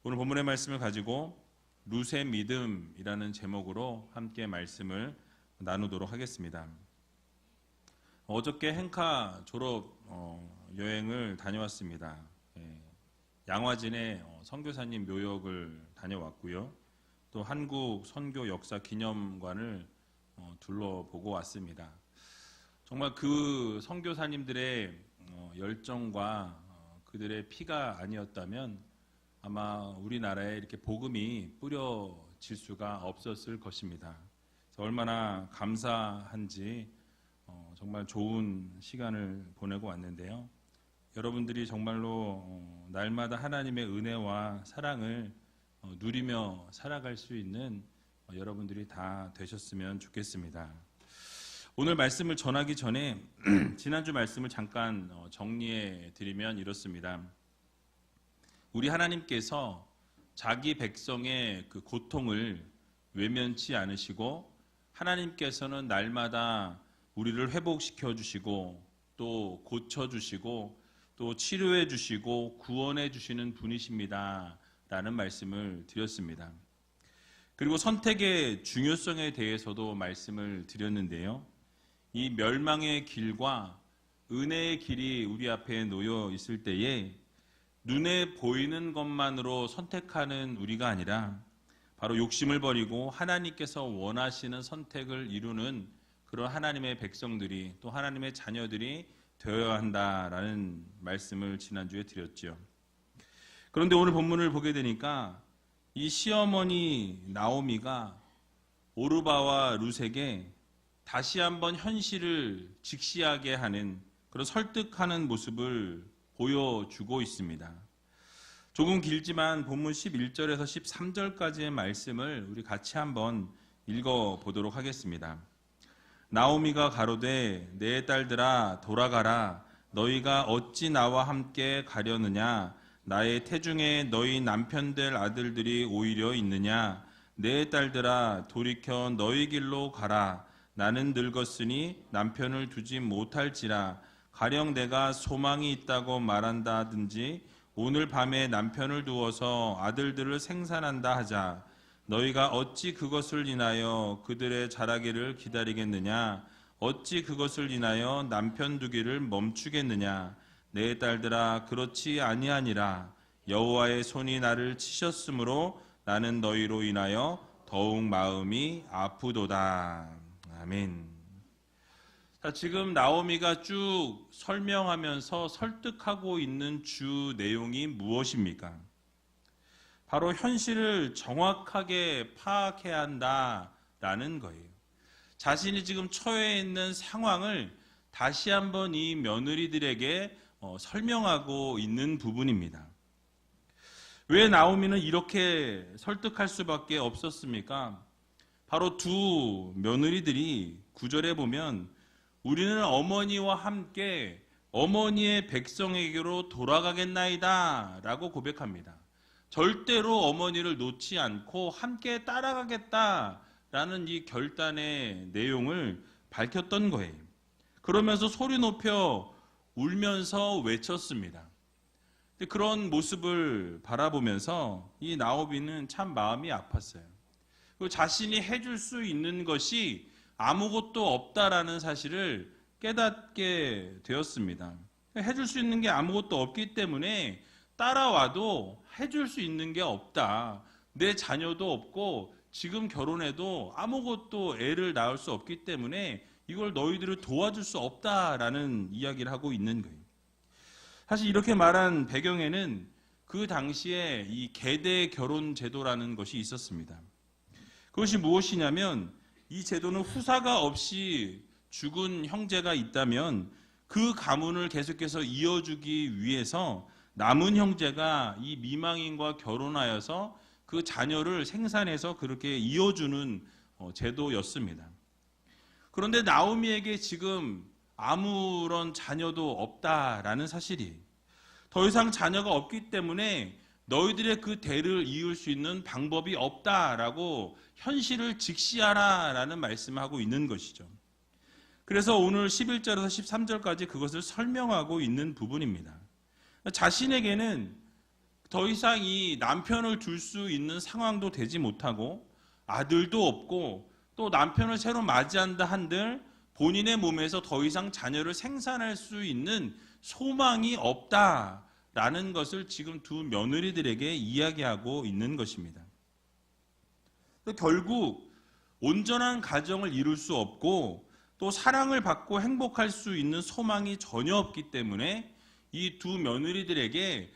오늘 본문의 말씀을 가지고 룻의 믿음이라는 제목으로 함께 말씀을 나누도록 하겠습니다. 어저께 행카 졸업 여행을 다녀왔습니다. 양화진의 선교사님 묘역을 다녀왔고요. 또 한국 선교 역사 기념관을 둘러보고 왔습니다. 정말 그 선교사님들의 열정과 그들의 피가 아니었다면 아마 우리나라에 이렇게 복음이 뿌려질 수가 없었을 것입니다. 그래서 얼마나 감사한지 정말 좋은 시간을 보내고 왔는데요. 여러분들이 정말로 날마다 하나님의 은혜와 사랑을 누리며 살아갈 수 있는 여러분들이 다 되셨으면 좋겠습니다. 오늘 말씀을 전하기 전에 지난주 말씀을 잠깐 정리해 드리면 이렇습니다. 우리 하나님께서 자기 백성의 그 고통을 외면치 않으시고 하나님께서는 날마다 우리를 회복시켜 주시고 또 고쳐 주시고 또 치료해 주시고 구원해 주시는 분이십니다 라는 말씀을 드렸습니다. 그리고 선택의 중요성에 대해서도 말씀을 드렸는데요. 이 멸망의 길과 은혜의 길이 우리 앞에 놓여 있을 때에 눈에 보이는 것만으로 선택하는 우리가 아니라 바로 욕심을 버리고 하나님께서 원하시는 선택을 이루는 그런 하나님의 백성들이 또 하나님의 자녀들이 되어야 한다라는 말씀을 지난주에 드렸죠. 그런데 오늘 본문을 보게 되니까 이 시어머니 나오미가 오르바와 룻에게 다시 한번 현실을 직시하게 하는 그런 설득하는 모습을 보여주고 있습니다. 조금 길지만 본문 11절에서 13절까지의 말씀을 우리 같이 한번 읽어보도록 하겠습니다. 나오미가 가로되 내 딸들아 돌아가라. 너희가 어찌 나와 함께 가려느냐. 나의 태중에 너희 남편들 아들들이 오히려 있느냐. 내 딸들아 돌이켜 너희 길로 가라. 나는 늙었으니 남편을 두지 못할지라. 가령 내가 소망이 있다고 말한다 하든지 오늘 밤에 남편을 두어서 아들들을 생산한다 하자. 너희가 어찌 그것을 인하여 그들의 자라기를 기다리겠느냐. 어찌 그것을 인하여 남편 두기를 멈추겠느냐. 내 딸들아 그렇지 아니하니라. 여호와의 손이 나를 치셨으므로 나는 너희로 인하여 더욱 마음이 아프도다. 아멘. 자, 지금 나오미가 쭉 설명하면서 설득하고 있는 주 내용이 무엇입니까? 바로 현실을 정확하게 파악해야 한다라는 거예요. 자신이 지금 처해 있는 상황을 다시 한번 이 며느리들에게 설명하고 있는 부분입니다. 왜 나오미는 이렇게 설득할 수밖에 없었습니까? 바로 두 며느리들이 9절에 보면 우리는 어머니와 함께 어머니의 백성에게로 돌아가겠나이다 라고 고백합니다. 절대로 어머니를 놓지 않고 함께 따라가겠다라는 이 결단의 내용을 밝혔던 거예요. 그러면서 소리 높여 울면서 외쳤습니다. 그런 모습을 바라보면서 이 나오미는 참 마음이 아팠어요. 그리고 자신이 해줄 수 있는 것이 아무것도 없다라는 사실을 깨닫게 되었습니다. 해줄 수 있는 게 아무것도 없기 때문에 따라와도 해줄 수 있는 게 없다. 내 자녀도 없고 지금 결혼해도 아무것도 애를 낳을 수 없기 때문에 이걸 너희들을 도와줄 수 없다라는 이야기를 하고 있는 거예요. 사실 이렇게 말한 배경에는 그 당시에 이 계대 결혼 제도라는 것이 있었습니다. 그것이 무엇이냐면 이 제도는 후사가 없이 죽은 형제가 있다면 그 가문을 계속해서 이어주기 위해서 남은 형제가 이 미망인과 결혼하여서 그 자녀를 생산해서 그렇게 이어주는 제도였습니다. 그런데 나오미에게 지금 아무런 자녀도 없다라는 사실이 더 이상 자녀가 없기 때문에 너희들의 그 대를 이을 수 있는 방법이 없다라고 현실을 직시하라라는 말씀을 하고 있는 것이죠. 그래서 오늘 11절에서 13절까지 그것을 설명하고 있는 부분입니다. 자신에게는 더 이상 이 남편을 둘 수 있는 상황도 되지 못하고 아들도 없고 또 남편을 새로 맞이한다 한들 본인의 몸에서 더 이상 자녀를 생산할 수 있는 소망이 없다라는 것을 지금 두 며느리들에게 이야기하고 있는 것입니다. 결국 온전한 가정을 이룰 수 없고 또 사랑을 받고 행복할 수 있는 소망이 전혀 없기 때문에 이 두 며느리들에게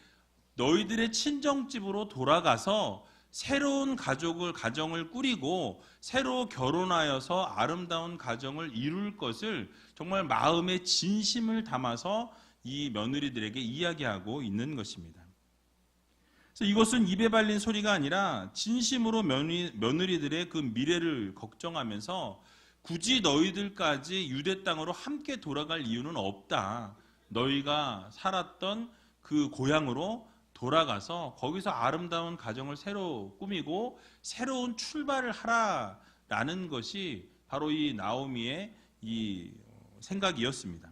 너희들의 친정집으로 돌아가서 새로운 가정을 꾸리고 새로 결혼하여서 아름다운 가정을 이룰 것을 정말 마음의 진심을 담아서 이 며느리들에게 이야기하고 있는 것입니다. 그래서 이것은 입에 발린 소리가 아니라 진심으로 며느리들의 그 미래를 걱정하면서 굳이 너희들까지 유대 땅으로 함께 돌아갈 이유는 없다. 너희가 살았던 그 고향으로 돌아가서 거기서 아름다운 가정을 새로 꾸미고 새로운 출발을 하라라는 것이 바로 이 나오미의 이 생각이었습니다.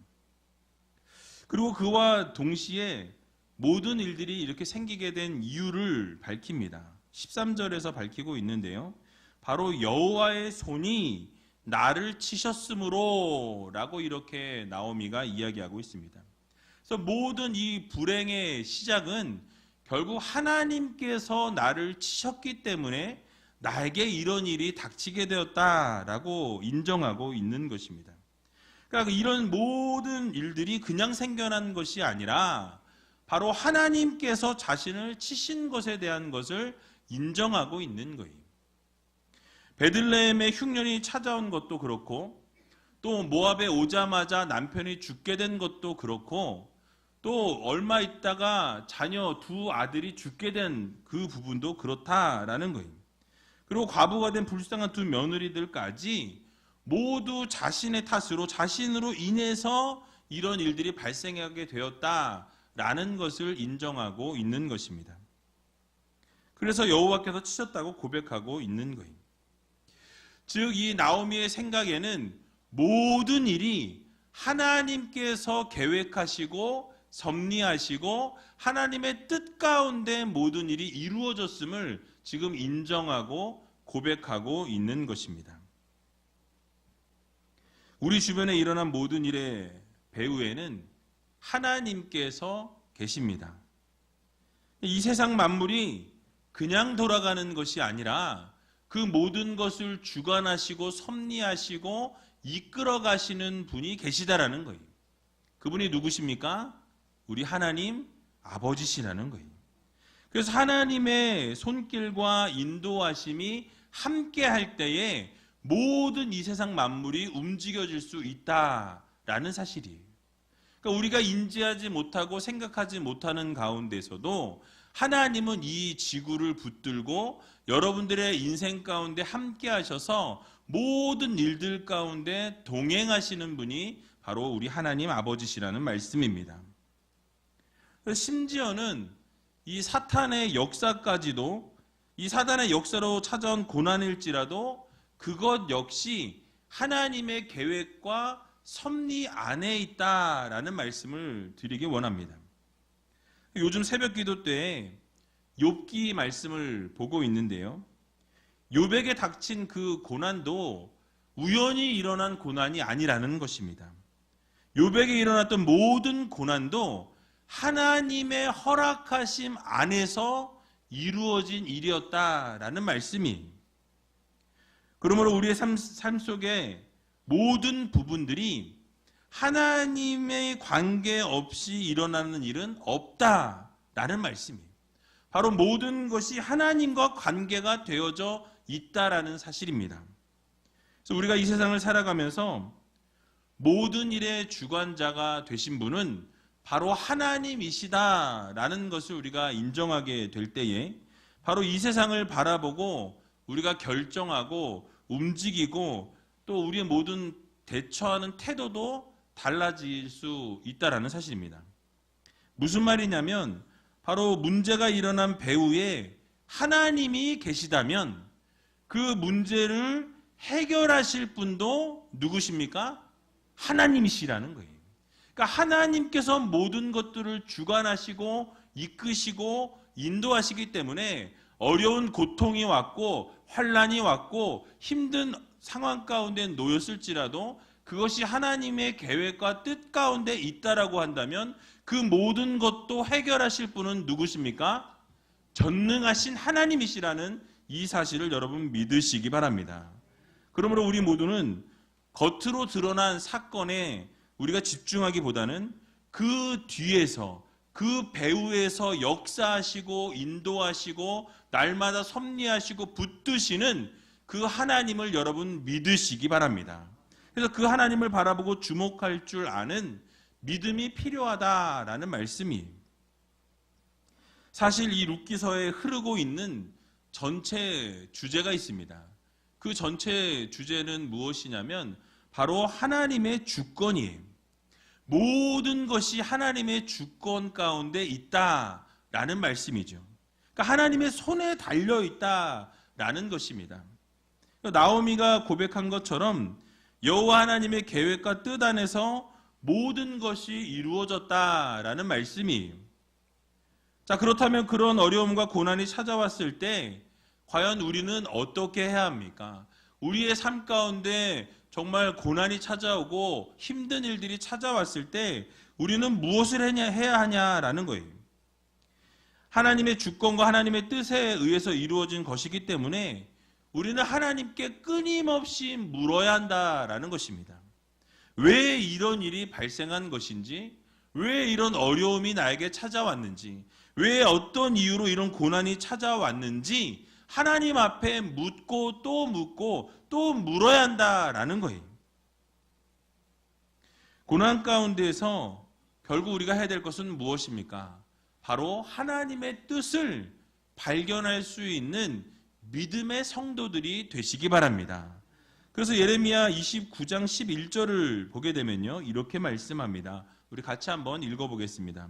그리고 그와 동시에 모든 일들이 이렇게 생기게 된 이유를 밝힙니다. 13절에서 밝히고 있는데요. 바로 여호와의 손이 나를 치셨으므로 라고 이렇게 나오미가 이야기하고 있습니다. 그래서 모든 이 불행의 시작은 결국 하나님께서 나를 치셨기 때문에 나에게 이런 일이 닥치게 되었다라고 인정하고 있는 것입니다. 그러니까 이런 모든 일들이 그냥 생겨난 것이 아니라 바로 하나님께서 자신을 치신 것에 대한 것을 인정하고 있는 거예요. 베들레헴의 흉년이 찾아온 것도 그렇고 또 모압에 오자마자 남편이 죽게 된 것도 그렇고 또 얼마 있다가 자녀 두 아들이 죽게 된 그 부분도 그렇다라는 거예요. 그리고 과부가 된 불쌍한 두 며느리들까지 모두 자신의 탓으로 자신으로 인해서 이런 일들이 발생하게 되었다라는 것을 인정하고 있는 것입니다. 그래서 여호와께서 치셨다고 고백하고 있는 거예요. 즉 이 나오미의 생각에는 모든 일이 하나님께서 계획하시고 섭리하시고 하나님의 뜻 가운데 모든 일이 이루어졌음을 지금 인정하고 고백하고 있는 것입니다. 우리 주변에 일어난 모든 일의 배후에는 하나님께서 계십니다. 이 세상 만물이 그냥 돌아가는 것이 아니라 그 모든 것을 주관하시고 섭리하시고 이끌어 가시는 분이 계시다라는 거예요. 그분이 누구십니까? 우리 하나님 아버지시라는 거예요. 그래서 하나님의 손길과 인도하심이 함께 할 때에 모든 이 세상 만물이 움직여질 수 있다라는 사실이에요. 그러니까 우리가 인지하지 못하고 생각하지 못하는 가운데서도 하나님은 이 지구를 붙들고 여러분들의 인생 가운데 함께 하셔서 모든 일들 가운데 동행하시는 분이 바로 우리 하나님 아버지시라는 말씀입니다. 심지어는 이 사탄의 역사까지도 이 사단의 역사로 찾아온 고난일지라도 그것 역시 하나님의 계획과 섭리 안에 있다라는 말씀을 드리기 원합니다. 요즘 새벽 기도 때 욥기 말씀을 보고 있는데요. 욥에게 닥친 그 고난도 우연히 일어난 고난이 아니라는 것입니다. 욥에게 일어났던 모든 고난도 하나님의 허락하심 안에서 이루어진 일이었다라는 말씀이. 그러므로 우리의 삶 속에 모든 부분들이 하나님의 관계 없이 일어나는 일은 없다라는 말씀이에요. 바로 모든 것이 하나님과 관계가 되어져 있다라는 사실입니다. 그래서 우리가 이 세상을 살아가면서 모든 일의 주관자가 되신 분은 바로 하나님이시다라는 것을 우리가 인정하게 될 때에 바로 이 세상을 바라보고 우리가 결정하고 움직이고 또 우리의 모든 대처하는 태도도 달라질 수 있다라는 사실입니다. 무슨 말이냐면 바로 문제가 일어난 배후에 하나님이 계시다면 그 문제를 해결하실 분도 누구십니까? 하나님이시라는 거예요. 그러니까 하나님께서 모든 것들을 주관하시고 이끄시고 인도하시기 때문에 어려운 고통이 왔고 환난이 왔고 힘든 상황 가운데 놓였을지라도 그것이 하나님의 계획과 뜻 가운데 있다라고 한다면 그 모든 것도 해결하실 분은 누구십니까? 전능하신 하나님이시라는 이 사실을 여러분 믿으시기 바랍니다. 그러므로 우리 모두는 겉으로 드러난 사건에 우리가 집중하기보다는 그 뒤에서 그 배후에서 역사하시고 인도하시고 날마다 섭리하시고 붙드시는 그 하나님을 여러분 믿으시기 바랍니다. 그래서 그 하나님을 바라보고 주목할 줄 아는 믿음이 필요하다라는 말씀이 사실 이 룻기서에 흐르고 있는 전체 주제가 있습니다. 그 전체 주제는 무엇이냐면 바로 하나님의 주권이에요. 모든 것이 하나님의 주권 가운데 있다라는 말씀이죠. 그러니까 하나님의 손에 달려 있다라는 것입니다. 나오미가 고백한 것처럼 여호와 하나님의 계획과 뜻 안에서 모든 것이 이루어졌다라는 말씀이에요. 자, 그렇다면 그런 어려움과 고난이 찾아왔을 때 과연 우리는 어떻게 해야 합니까? 우리의 삶 가운데 정말 고난이 찾아오고 힘든 일들이 찾아왔을 때 우리는 무엇을 해야 하냐라는 거예요. 하나님의 주권과 하나님의 뜻에 의해서 이루어진 것이기 때문에 우리는 하나님께 끊임없이 물어야 한다라는 것입니다. 왜 이런 일이 발생한 것인지, 왜 이런 어려움이 나에게 찾아왔는지, 왜 어떤 이유로 이런 고난이 찾아왔는지 하나님 앞에 묻고 또 물어야 한다라는 거예요. 고난 가운데에서 결국 우리가 해야 될 것은 무엇입니까? 바로 하나님의 뜻을 발견할 수 있는 믿음의 성도들이 되시기 바랍니다. 그래서 예레미야 29장 11절을 보게 되면요, 이렇게 말씀합니다. 우리 같이 한번 읽어보겠습니다.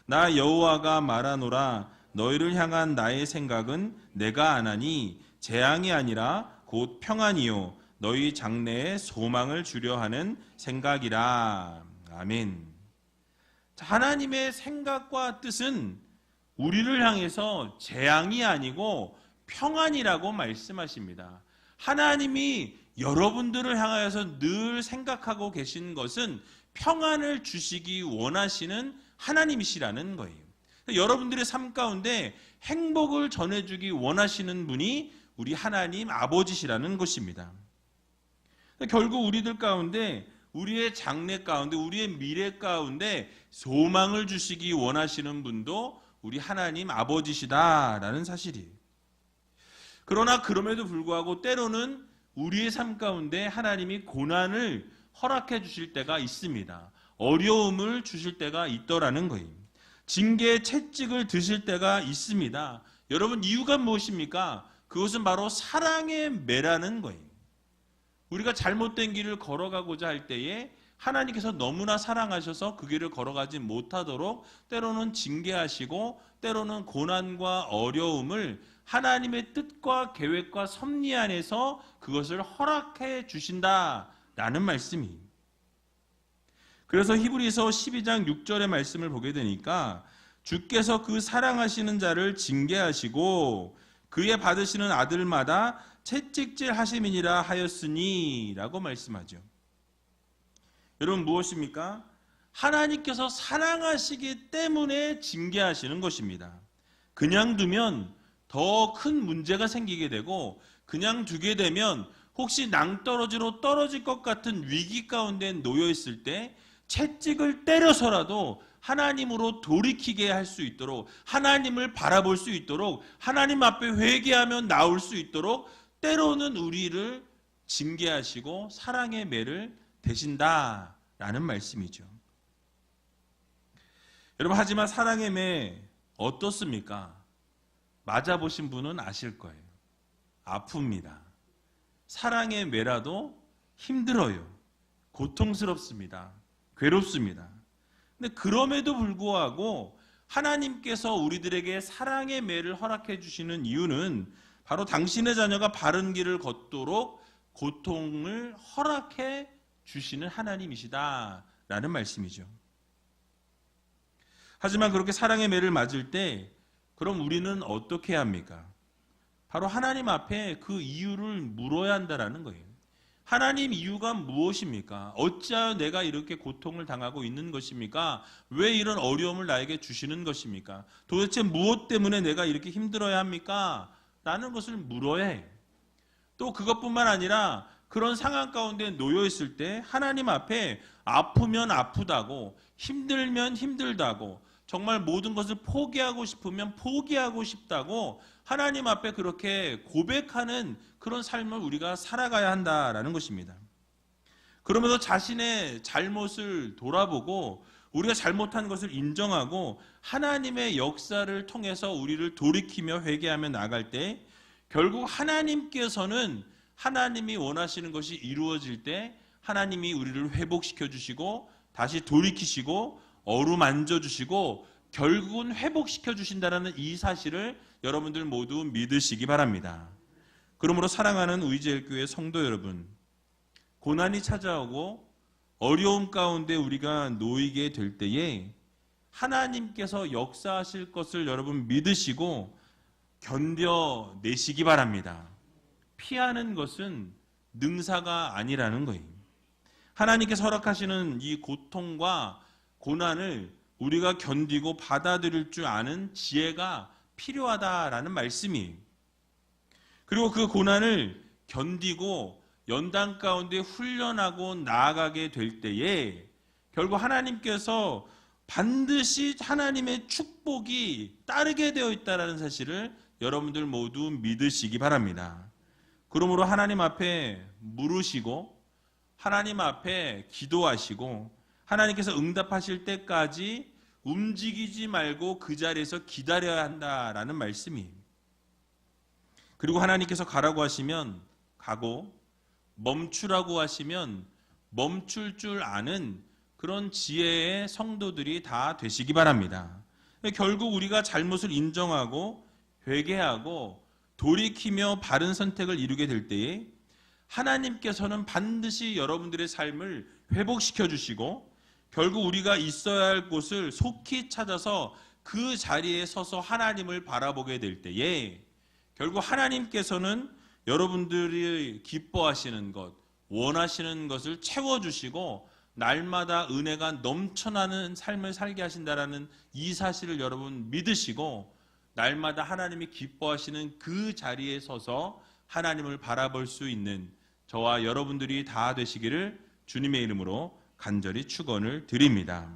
나 여호와가 말하노라. 너희를 향한 나의 생각은 내가 아나니 재앙이 아니라 곧 평안이요 너희 장래에 소망을 주려 하는 생각이라. 아멘. 하나님의 생각과 뜻은 우리를 향해서 재앙이 아니고 평안이라고 말씀하십니다. 하나님이 여러분들을 향하여서 늘 생각하고 계신 것은 평안을 주시기 원하시는 하나님이시라는 거예요. 여러분들의 삶 가운데 행복을 전해주기 원하시는 분이 우리 하나님 아버지시라는 것입니다. 결국 우리들 가운데 우리의 장래 가운데 우리의 미래 가운데 소망을 주시기 원하시는 분도 우리 하나님 아버지시다라는 사실이에요. 그러나 그럼에도 불구하고 때로는 우리의 삶 가운데 하나님이 고난을 허락해 주실 때가 있습니다. 어려움을 주실 때가 있더라는 거예요. 징계의 채찍을 드실 때가 있습니다. 여러분, 이유가 무엇입니까? 그것은 바로 사랑의 매라는 거예요. 우리가 잘못된 길을 걸어가고자 할 때에 하나님께서 너무나 사랑하셔서 그 길을 걸어가지 못하도록 때로는 징계하시고 때로는 고난과 어려움을 하나님의 뜻과 계획과 섭리 안에서 그것을 허락해 주신다라는 말씀이에요. 그래서 히브리서 12장 6절의 말씀을 보게 되니까 주께서 그 사랑하시는 자를 징계하시고 그의 받으시는 아들마다 채찍질 하심이니라 하였으니 라고 말씀하죠. 여러분, 무엇입니까? 하나님께서 사랑하시기 때문에 징계하시는 것입니다. 그냥 두면 더 큰 문제가 생기게 되고 그냥 두게 되면 혹시 낭떠러지로 떨어질 것 같은 위기 가운데 놓여 있을 때 채찍을 때려서라도 하나님으로 돌이키게 할 수 있도록, 하나님을 바라볼 수 있도록, 하나님 앞에 회개하며 나올 수 있도록 때로는 우리를 징계하시고 사랑의 매를 대신다라는 말씀이죠. 여러분, 하지만 사랑의 매 어떻습니까? 맞아보신 분은 아실 거예요. 아픕니다. 사랑의 매라도 힘들어요. 고통스럽습니다. 괴롭습니다. 근데 그럼에도 불구하고 하나님께서 우리들에게 사랑의 매를 허락해 주시는 이유는 바로 당신의 자녀가 바른 길을 걷도록 고통을 허락해 주시는 하나님이시다라는 말씀이죠. 하지만 그렇게 사랑의 매를 맞을 때 그럼 우리는 어떻게 해야 합니까? 바로 하나님 앞에 그 이유를 물어야 한다라는 거예요. 하나님, 이유가 무엇입니까? 어찌하여 내가 이렇게 고통을 당하고 있는 것입니까? 왜 이런 어려움을 나에게 주시는 것입니까? 도대체 무엇 때문에 내가 이렇게 힘들어야 합니까? 라는 것을 물어야 해요. 또 그것뿐만 아니라 그런 상황 가운데 놓여 있을 때 하나님 앞에 아프면 아프다고, 힘들면 힘들다고, 정말 모든 것을 포기하고 싶으면 포기하고 싶다고 하나님 앞에 그렇게 고백하는 그런 삶을 우리가 살아가야 한다라는 것입니다. 그러면서 자신의 잘못을 돌아보고 우리가 잘못한 것을 인정하고 하나님의 역사를 통해서 우리를 돌이키며 회개하며 나갈 때 결국 하나님께서는 하나님이 원하시는 것이 이루어질 때 하나님이 우리를 회복시켜 주시고 다시 돌이키시고 어루만져 주시고 결국은 회복시켜 주신다는 이 사실을 여러분들 모두 믿으시기 바랍니다. 그러므로 사랑하는 의지엘교회 성도 여러분, 고난이 찾아오고 어려움 가운데 우리가 놓이게 될 때에 하나님께서 역사하실 것을 여러분 믿으시고 견뎌내시기 바랍니다. 피하는 것은 능사가 아니라는 거예요. 하나님께서 허락하시는 이 고통과 고난을 우리가 견디고 받아들일 줄 아는 지혜가 필요하다라는 말씀이에요. 그리고 그 고난을 견디고 연단 가운데 훈련하고 나아가게 될 때에 결국 하나님께서 반드시 하나님의 축복이 따르게 되어 있다는 사실을 여러분들 모두 믿으시기 바랍니다. 그러므로 하나님 앞에 물으시고 하나님 앞에 기도하시고 하나님께서 응답하실 때까지 움직이지 말고 그 자리에서 기다려야 한다라는 말씀이에요. 그리고 하나님께서 가라고 하시면 가고 멈추라고 하시면 멈출 줄 아는 그런 지혜의 성도들이 다 되시기 바랍니다. 결국 우리가 잘못을 인정하고 회개하고 돌이키며 바른 선택을 이루게 될 때에 하나님께서는 반드시 여러분들의 삶을 회복시켜 주시고 결국 우리가 있어야 할 곳을 속히 찾아서 그 자리에 서서 하나님을 바라보게 될 때에 결국 하나님께서는 여러분들이 기뻐하시는 것, 원하시는 것을 채워주시고 날마다 은혜가 넘쳐나는 삶을 살게 하신다라는 이 사실을 여러분 믿으시고 날마다 하나님이 기뻐하시는 그 자리에 서서 하나님을 바라볼 수 있는 저와 여러분들이 다 되시기를 주님의 이름으로 간절히 축원을 드립니다.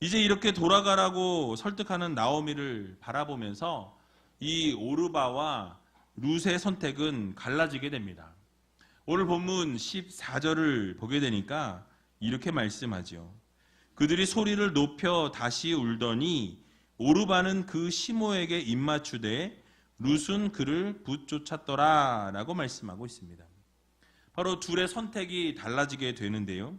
이제 이렇게 돌아가라고 설득하는 나오미를 바라보면서 이 오르바와 룻의 선택은 갈라지게 됩니다. 오늘 본문 14절을 보게 되니까 이렇게 말씀하죠. 그들이 소리를 높여 다시 울더니 오르바는 그 시모에게 입맞추되 룻은 그를 붙쫓았더라 라고 말씀하고 있습니다. 바로 둘의 선택이 달라지게 되는데요.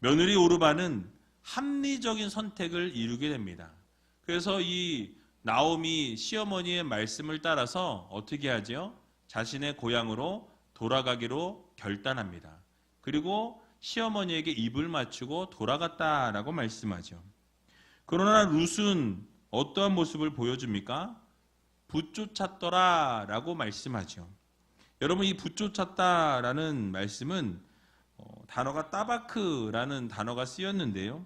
며느리 오르바는 합리적인 선택을 이루게 됩니다. 그래서 이 나오미 시어머니의 말씀을 따라서 어떻게 하죠? 자신의 고향으로 돌아가기로 결단합니다. 그리고 시어머니에게 입을 맞추고 돌아갔다라고 말씀하죠. 그러나 룻은 어떠한 모습을 보여줍니까? 붙쫓았더라라고 말씀하죠. 여러분, 이 붙쫓았다라는 말씀은 단어가 따바크라는 단어가 쓰였는데요.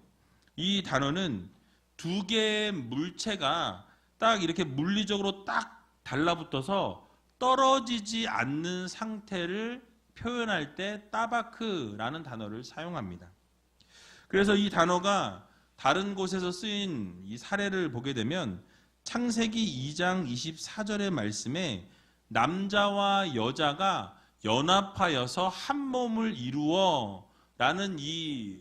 이 단어는 두 개의 물체가 딱 이렇게 물리적으로 딱 달라붙어서 떨어지지 않는 상태를 표현할 때 따바크라는 단어를 사용합니다. 그래서 이 단어가 다른 곳에서 쓰인 이 사례를 보게 되면 창세기 2장 24절의 말씀에 남자와 여자가 연합하여서 한 몸을 이루어 라는 이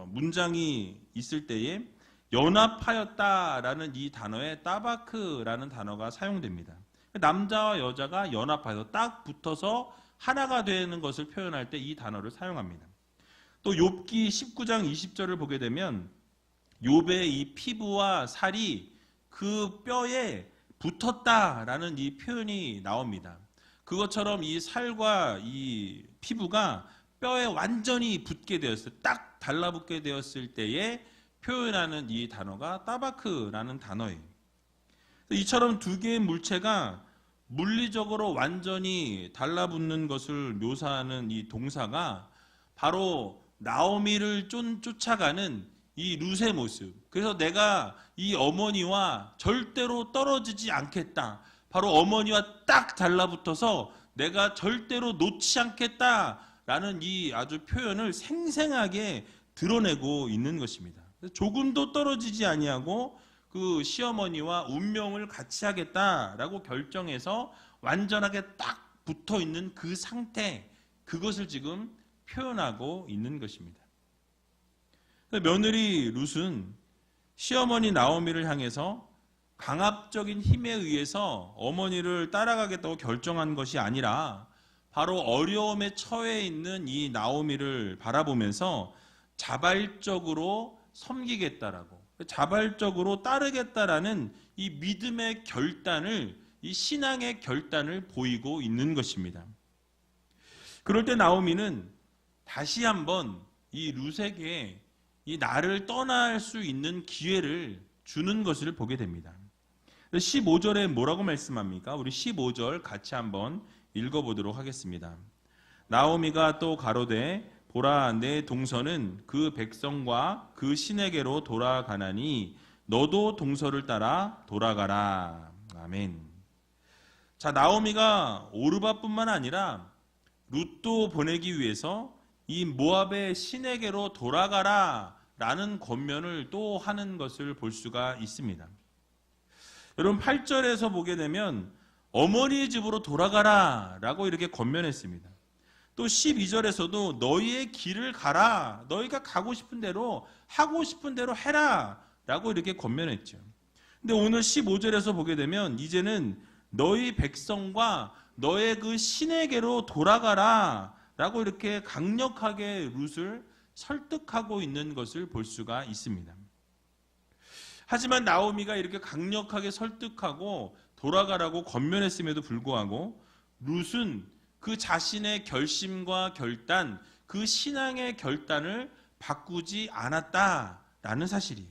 문장이 있을 때에 연합하였다라는 이 단어에 따바크라는 단어가 사용됩니다. 남자와 여자가 연합하여서 딱 붙어서 하나가 되는 것을 표현할 때 이 단어를 사용합니다. 또 욥기 19장 20절을 보게 되면 욥의 이 피부와 살이 그 뼈에 붙었다라는 이 표현이 나옵니다. 그것처럼 이 살과 이 피부가 뼈에 완전히 붙게 되었을 때, 딱 달라붙게 되었을 때에 표현하는 이 단어가 따바크라는 단어예요. 이처럼 두 개의 물체가 물리적으로 완전히 달라붙는 것을 묘사하는 이 동사가 바로 나오미를 쫓아가는 이 룻의 모습. 그래서 내가 이 어머니와 절대로 떨어지지 않겠다. 바로 어머니와 딱 달라붙어서 내가 절대로 놓지 않겠다라는 이 아주 표현을 생생하게 드러내고 있는 것입니다. 조금도 떨어지지 아니하고 그 시어머니와 운명을 같이 하겠다라고 결정해서 완전하게 딱 붙어 있는 그 상태, 그것을 지금 표현하고 있는 것입니다. 며느리 룻은 시어머니 나오미를 향해서 강압적인 힘에 의해서 어머니를 따라가겠다고 결정한 것이 아니라 바로 어려움에 처해 있는 이 나오미를 바라보면서 자발적으로 섬기겠다라고, 자발적으로 따르겠다라는 이 믿음의 결단을, 이 신앙의 결단을 보이고 있는 것입니다. 그럴 때 나오미는 다시 한번 이 룻에게 이 나를 떠날 수 있는 기회를 주는 것을 보게 됩니다. 15절에 뭐라고 말씀합니까? 우리 15절 같이 한번 읽어보도록 하겠습니다. 나오미가 또 가로되 보라, 내 동서는 그 백성과 그 신에게로 돌아가나니 너도 동서를 따라 돌아가라. 아멘. 자, 나오미가 오르바뿐만 아니라 룻도 보내기 위해서 이 모압의 신에게로 돌아가라 라는 권면을 또 하는 것을 볼 수가 있습니다. 여러분 8절에서 보게 되면 어머니의 집으로 돌아가라 라고 이렇게 권면했습니다. 또 12절에서도 너희의 길을 가라, 너희가 가고 싶은 대로 하고 싶은 대로 해라 라고 이렇게 권면했죠. 근데 오늘 15절에서 보게 되면 이제는 너희 백성과 너의 그 신에게로 돌아가라 라고 이렇게 강력하게 룻을 설득하고 있는 것을 볼 수가 있습니다. 하지만 나오미가 이렇게 강력하게 설득하고 돌아가라고 권면했음에도 불구하고 룻은 그 자신의 결심과 결단, 그 신앙의 결단을 바꾸지 않았다라는 사실이에요.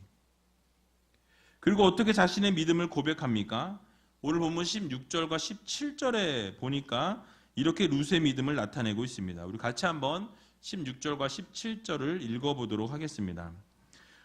그리고 어떻게 자신의 믿음을 고백합니까? 오늘 본문 16절과 17절에 보니까 이렇게 룻의 믿음을 나타내고 있습니다. 우리 같이 한번 16절과 17절을 읽어보도록 하겠습니다.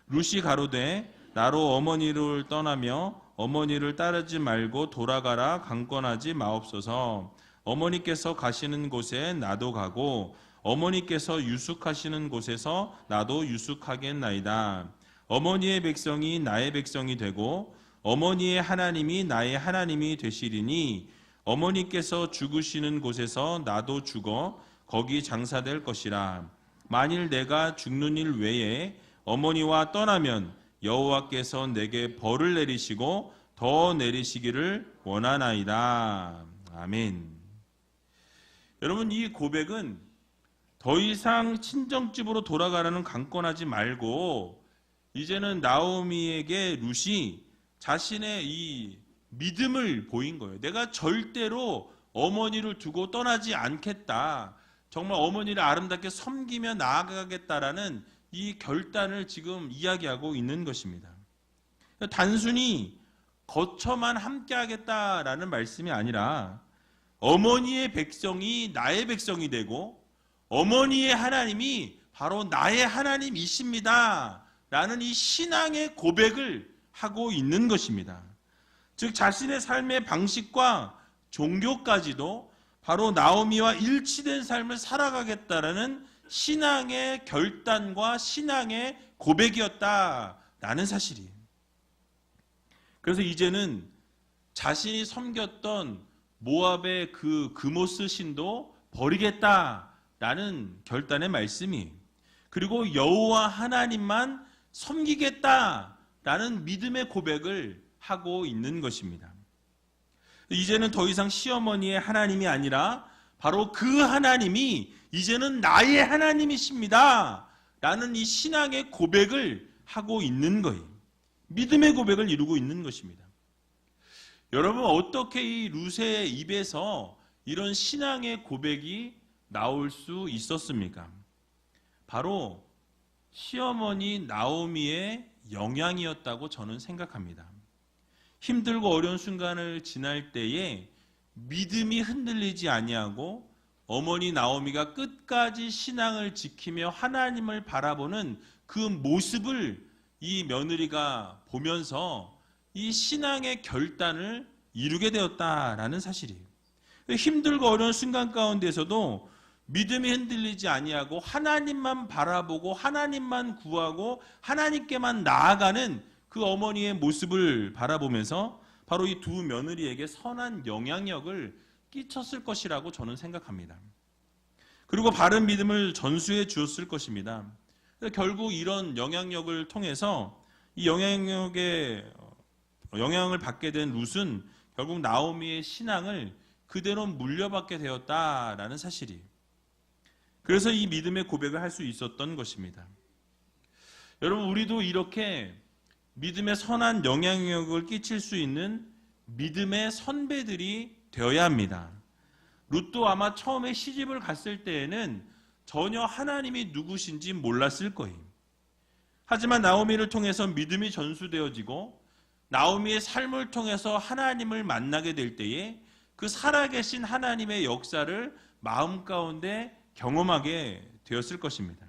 룻이 가로되 나로 어머니를 떠나며 어머니를 따르지 말고 돌아가라 강권하지 마옵소서. 어머니께서 가시는 곳에 나도 가고 어머니께서 유숙하시는 곳에서 나도 유숙하겠나이다. 어머니의 백성이 나의 백성이 되고 어머니의 하나님이 나의 하나님이 되시리니 어머니께서 죽으시는 곳에서 나도 죽어 거기 장사될 것이라. 만일 내가 죽는 일 외에 어머니와 떠나면 여호와께서 내게 벌을 내리시고 더 내리시기를 원하나이다. 아멘. 여러분, 이 고백은 더 이상 친정집으로 돌아가라는 강권하지 말고 이제는 나오미에게 룻이 자신의 이 믿음을 보인 거예요. 내가 절대로 어머니를 두고 떠나지 않겠다. 정말 어머니를 아름답게 섬기며 나아가겠다라는 이 결단을 지금 이야기하고 있는 것입니다. 단순히 거처만 함께 하겠다라는 말씀이 아니라 어머니의 백성이 나의 백성이 되고 어머니의 하나님이 바로 나의 하나님이십니다 라는 이 신앙의 고백을 하고 있는 것입니다. 즉 자신의 삶의 방식과 종교까지도 바로 나오미와 일치된 삶을 살아가겠다라는 신앙의 결단과 신앙의 고백이었다라는 사실이에요. 그래서 이제는 자신이 섬겼던 모압의 그 그모스 신도 버리겠다라는 결단의 말씀이, 그리고 여호와 하나님만 섬기겠다라는 믿음의 고백을 하고 있는 것입니다. 이제는 더 이상 시어머니의 하나님이 아니라 바로 그 하나님이 이제는 나의 하나님이십니다 라는 이 신앙의 고백을 하고 있는 거예요. 믿음의 고백을 이루고 있는 것입니다. 여러분, 어떻게 이 룻의 입에서 이런 신앙의 고백이 나올 수 있었습니까? 바로 시어머니 나오미의 영향이었다고 저는 생각합니다. 힘들고 어려운 순간을 지날 때에 믿음이 흔들리지 아니하고 어머니 나오미가 끝까지 신앙을 지키며 하나님을 바라보는 그 모습을 이 며느리가 보면서 이 신앙의 결단을 이루게 되었다라는 사실이에요. 힘들고 어려운 순간 가운데서도 믿음이 흔들리지 아니하고 하나님만 바라보고 하나님만 구하고 하나님께만 나아가는 그 어머니의 모습을 바라보면서 바로 이 두 며느리에게 선한 영향력을 끼쳤을 것이라고 저는 생각합니다. 그리고 바른 믿음을 전수해 주었을 것입니다. 결국 이런 영향력을 통해서 이 영향을 받게 된 룻은 결국 나오미의 신앙을 그대로 물려받게 되었다라는 사실이에요. 그래서 이 믿음의 고백을 할 수 있었던 것입니다. 여러분, 우리도 이렇게 믿음의 선한 영향력을 끼칠 수 있는 믿음의 선배들이 되어야 합니다. 룻도 아마 처음에 시집을 갔을 때에는 전혀 하나님이 누구신지 몰랐을 거예요. 하지만 나오미를 통해서 믿음이 전수되어지고 나오미의 삶을 통해서 하나님을 만나게 될 때에 그 살아계신 하나님의 역사를 마음 가운데 경험하게 되었을 것입니다.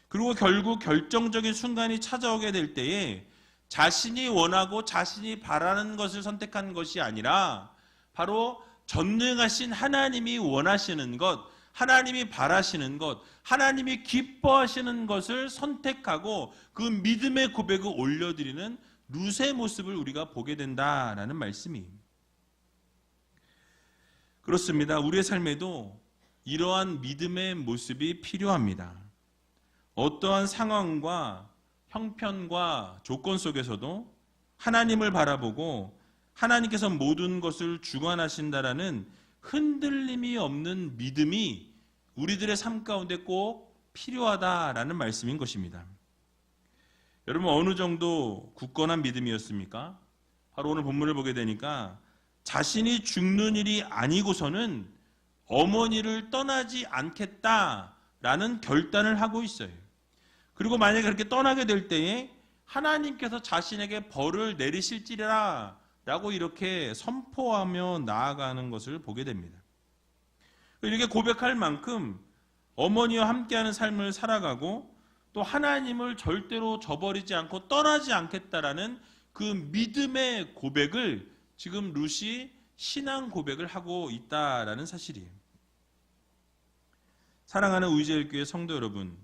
그리고 결국 결정적인 순간이 찾아오게 될 때에 자신이 원하고 자신이 바라는 것을 선택한 것이 아니라 바로 전능하신 하나님이 원하시는 것, 하나님이 바라시는 것, 하나님이 기뻐하시는 것을 선택하고 그 믿음의 고백을 올려드리는 룻의 모습을 우리가 보게 된다라는 말씀이에요. 그렇습니다. 우리의 삶에도 이러한 믿음의 모습이 필요합니다. 어떠한 상황과 형편과 조건 속에서도 하나님을 바라보고 하나님께서 모든 것을 주관하신다라는 흔들림이 없는 믿음이 우리들의 삶 가운데 꼭 필요하다라는 말씀인 것입니다. 여러분, 어느 정도 굳건한 믿음이었습니까? 바로 오늘 본문을 보게 되니까 자신이 죽는 일이 아니고서는 어머니를 떠나지 않겠다라는 결단을 하고 있어요. 그리고 만약에 그렇게 떠나게 될 때에 하나님께서 자신에게 벌을 내리실지라 라고 이렇게 선포하며 나아가는 것을 보게 됩니다. 이렇게 고백할 만큼 어머니와 함께하는 삶을 살아가고 또 하나님을 절대로 저버리지 않고 떠나지 않겠다라는 그 믿음의 고백을 지금 룻이 신앙 고백을 하고 있다라는 사실이에요. 사랑하는 의지엘교회 성도 여러분,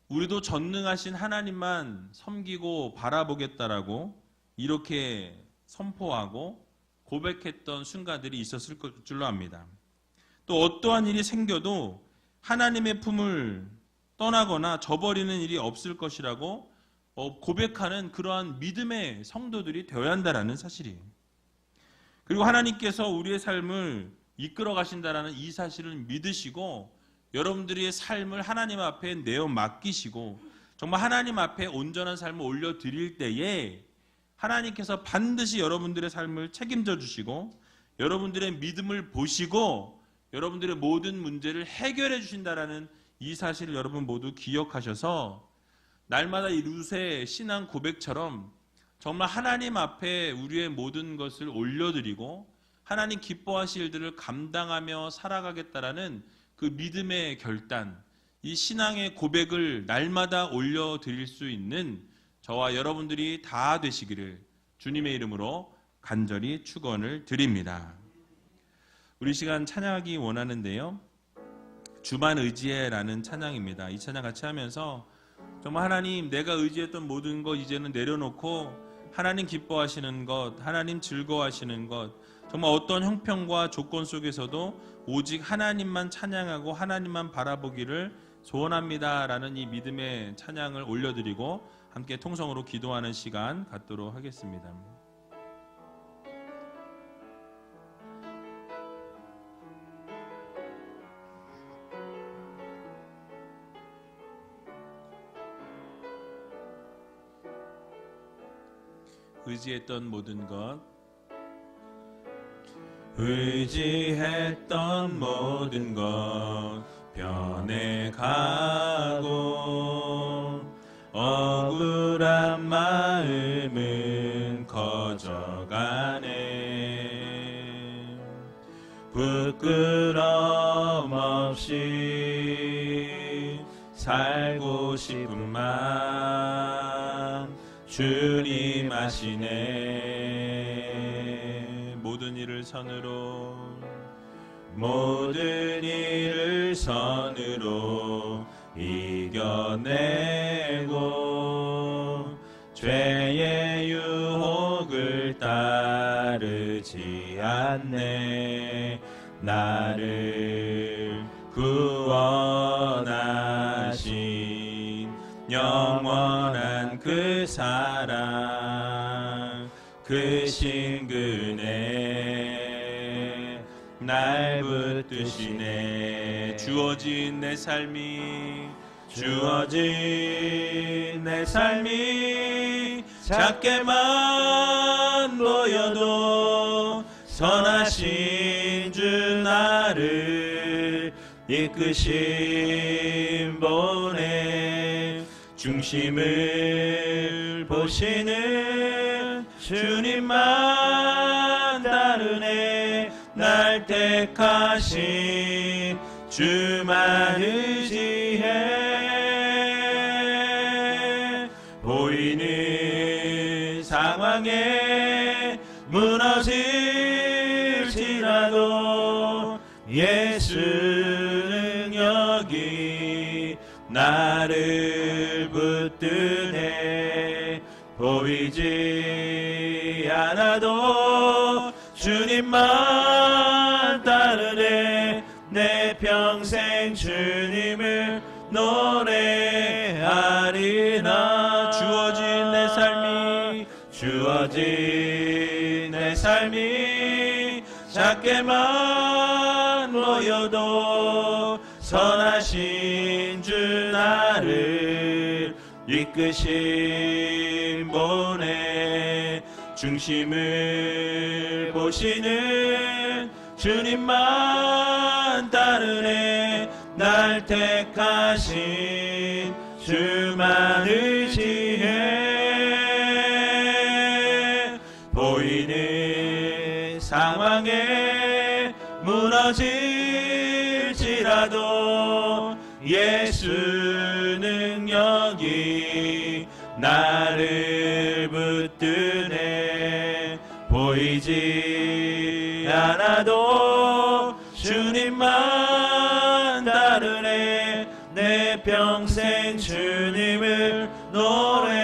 우리도 전능하신 하나님만 섬기고 바라보겠다라고 이렇게 선포하고 고백했던 순간들이 있었을 줄로 압니다. 또 어떠한 일이 생겨도 하나님의 품을 떠나거나 저버리는 일이 없을 것이라고 고백하는 그러한 믿음의 성도들이 되어야 한다는 사실이에요. 그리고 하나님께서 우리의 삶을 이끌어 가신다는 이 사실을 믿으시고 여러분들의 삶을 하나님 앞에 내어 맡기시고 정말 하나님 앞에 온전한 삶을 올려드릴 때에 하나님께서 반드시 여러분들의 삶을 책임져 주시고 여러분들의 믿음을 보시고 여러분들의 모든 문제를 해결해 주신다라는 이 사실을 여러분 모두 기억하셔서 날마다 이 룻의 신앙 고백처럼 정말 하나님 앞에 우리의 모든 것을 올려드리고 하나님 기뻐하실 일들을 감당하며 살아가겠다라는 그 믿음의 결단, 이 신앙의 고백을 날마다 올려드릴 수 있는 저와 여러분들이 다 되시기를 주님의 이름으로 간절히 축원을 드립니다. 우리 시간 찬양하기 원하는데요. 주만 의지해라는 찬양입니다. 이 찬양 같이 하면서 정말 하나님, 내가 의지했던 모든 것 이제는 내려놓고 하나님 기뻐하시는 것, 하나님 즐거워하시는 것, 정말 어떤 형편과 조건 속에서도 오직 하나님만 찬양하고 하나님만 바라보기를 소원합니다라는 이 믿음의 찬양을 올려드리고 함께 통성으로 기도하는 시간 갖도록 하겠습니다. 의지했던 모든 것, 의지했던 모든 것 변해가고 억울한 마음은 거짓 부끄럼 없이 살고 싶은 맘 주님 아시네. 모든 일을 선으로 모든 일을 선으로 이겨내고 죄의 유혹을 따르지 않네. 나를 구원하신 영원한 그 사랑 그 신근에 날 붙드시네. 주어진 내 삶이 주어진 내 삶이 작게만 보여도 선하신 주 나를 이끄신 보내. 중심을 보시는 주님만 다르네. 날 택하신 주만 의지해. 보이는 상황에 무너질지라도 예수는 여기 나를 붙드네. 보이지 않아도 주님만 따르네. 내 평생 주님을 노래하리라. 주어진 내 삶이 주어진 내 삶이 작게만 보여도 선하신 주 나를 이끄신 보내. 중심을 보시는 주님만 따르네. 날 택하신 주만 의지해. 보이는 상황에 무너질지라도 예수는 여기 나를 붙드네. 보이지 않아도 주님만 다르네. 내 평생 주님을 노래